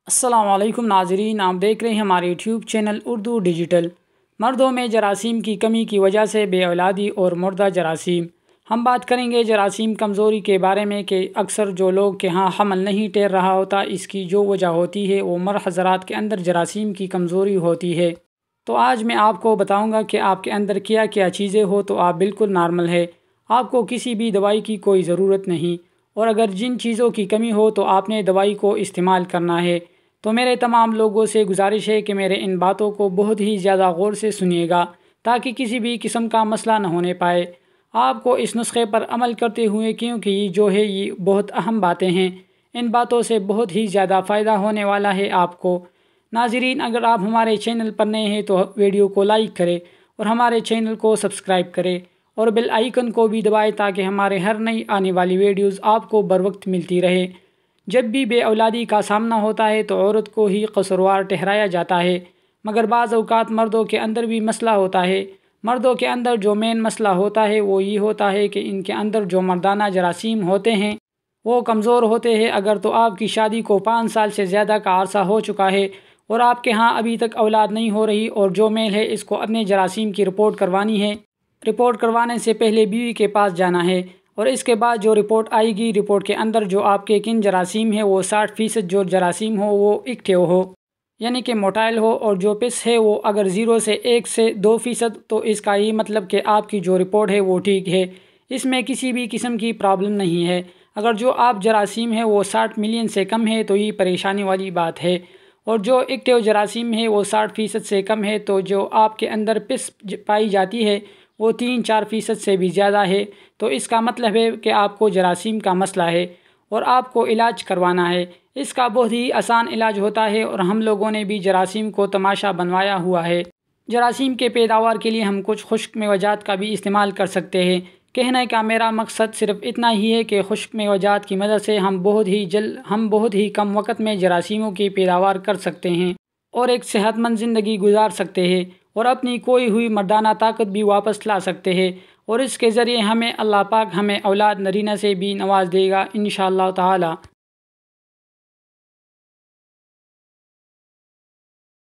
السلام علیکم ناظرین، آپ دیکھ رہے ہیں ہمارے یوٹیوب چینل اردو ڈیجیٹل۔ مردوں میں جراثیم کی کمی کی وجہ سے بے اولادی اور مردہ جراثیم۔ ہم بات کریں گے جراثیم کمزوری کے بارے میں کہ اکثر جو لوگ کے ہاں حمل نہیں ٹھہر رہا ہوتا، اس کی جو وجہ ہوتی ہے وہ مرد حضرات کے اندر جراثیم کی کمزوری ہوتی ہے۔ تو آج میں آپ کو بتاؤں گا کہ آپ کے اندر کیا کیا چیزیں ہو تو آپ بالکل نارمل ہے، آپ کو کسی بھی دوائی کی کوئی ضرورت نہیں، اور اگر جن چیزوں کی کمی ہو تو آپ نے دوائی کو استعمال کرنا ہے۔ تو میرے تمام لوگوں سے گزارش ہے کہ میرے ان باتوں کو بہت ہی زیادہ غور سے سنیے گا تاکہ کسی بھی قسم کا مسئلہ نہ ہونے پائے آپ کو اس نسخے پر عمل کرتے ہوئے، کیونکہ یہ جو ہے یہ بہت اہم باتیں ہیں۔ ان باتوں سے بہت ہی زیادہ فائدہ ہونے والا ہے آپ کو۔ ناظرین، اگر آپ ہمارے چینل پر نئے ہیں تو ویڈیو کو لائک کریں اور ہمارے چینل کو سبسکرائب کریں اور بیل آئیکن کو بھی دبائیں تاکہ ہمارے ہر نئی آنے والی ویڈیوز آپ کو بر وقت ملتی رہے۔ جب بھی بے اولادی کا سامنا ہوتا ہے تو عورت کو ہی قصوروار ٹھہرایا جاتا ہے، مگر بعض اوقات مردوں کے اندر بھی مسئلہ ہوتا ہے۔ مردوں کے اندر جو مین مسئلہ ہوتا ہے وہ یہ ہوتا ہے کہ ان کے اندر جو مردانہ جراثیم ہوتے ہیں وہ کمزور ہوتے ہیں۔ اگر تو آپ کی شادی کو 5 سال سے زیادہ کا عرصہ ہو چکا ہے اور آپ کے ہاں ابھی تک اولاد نہیں ہو رہی، اور جو میل ہے اس کو اپنے جراثیم کی رپورٹ کروانی ہے۔ رپورٹ کروانے سے پہلے بیوی کے پاس جانا ہے، اور اس کے بعد جو رپورٹ آئے گی، رپورٹ کے اندر جو آپ کے کن جراثیم ہیں وہ 60% جو جراثیم ہو وہ ایکٹیو ہو، یعنی کہ موٹائل ہو، اور جو پس ہے وہ اگر 0 سے 1 سے 2%، تو اس کا یہ مطلب کہ آپ کی جو رپورٹ ہے وہ ٹھیک ہے، اس میں کسی بھی قسم کی پرابلم نہیں ہے۔ اگر جو آپ جراثیم ہے وہ 60 ملین سے کم ہے تو یہ پریشانی والی بات ہے، اور جو ایکٹیو جراثیم ہے وہ 60% سے کم ہے، تو جو آپ کے اندر پس پائی جاتی ہے وہ 3-4% سے بھی زیادہ ہے، تو اس کا مطلب ہے کہ آپ کو جراثیم کا مسئلہ ہے اور آپ کو علاج کروانا ہے۔ اس کا بہت ہی آسان علاج ہوتا ہے، اور ہم لوگوں نے بھی جراثیم کو تماشا بنوایا ہوا ہے۔ جراثیم کے پیداوار کے لیے ہم کچھ خشک میوجات کا بھی استعمال کر سکتے ہیں۔ کہنے کا میرا مقصد صرف اتنا ہی ہے کہ خشک میوجات کی مدد سے ہم بہت ہی کم وقت میں جراثیموں کی پیداوار کر سکتے ہیں اور ایک صحت مند زندگی گزار سکتے ہیں، اور اپنی کھوئی ہوئی مردانہ طاقت بھی واپس لا سکتے ہیں، اور اس کے ذریعے اللہ پاک ہمیں اولاد نرینہ سے بھی نواز دے گا انشاءاللہ تعالی۔